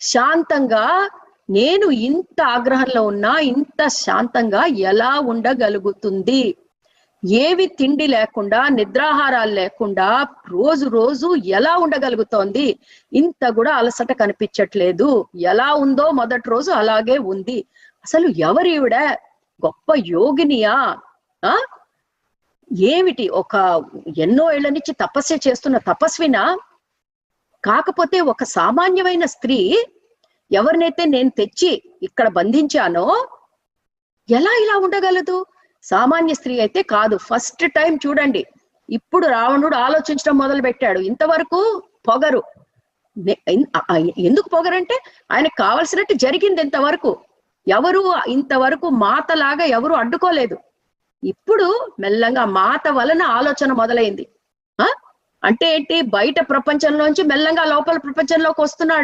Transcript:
శాంతంగా నేను ఇంత ఆగ్రహంలో ఉన్నా ఇంత శాంతంగా ఎలా ఉండగలుగుతుంది? ఏవి తిండి లేకుండా, నిద్రాహారాలు లేకుండా రోజు రోజు ఎలా ఉండగలుగుతోంది? ఇంత కూడా అలసట కనిపించట్లేదు. ఎలా ఉందో మొదటి రోజు అలాగే ఉంది. అసలు ఎవరీవిడ? గొప్ప యోగినియా? ఆ ఏమిటి ఒక ఎన్నో ఏళ్ల నుంచి తపస్సు చేస్తున్న తపస్వినా? కాకపోతే ఒక సామాన్యమైన స్త్రీ ఎవరినైతే నేను తెచ్చి ఇక్కడ బంధించానో ఎలా ఇలా ఉండగలదు? సామాన్య స్త్రీ అయితే కాదు. ఫస్ట్ టైం చూడండి, ఇప్పుడు రావణుడు ఆలోచించడం మొదలు పెట్టాడు. ఇంతవరకు పొగరు. ఎందుకు పొగరంటే ఆయనకు కావలసినట్టు జరిగింది ఇంతవరకు. ఎవరు ఇంతవరకు మాతలాగా ఎవరు అడ్డుకోలేదు. ఇప్పుడు మెల్లగా మాత వలన ఆలోచన మొదలైంది. అంటే ఏంటి? బయట ప్రపంచంలోంచి మెల్లగా లోపల ప్రపంచంలోకి వస్తున్నాడు.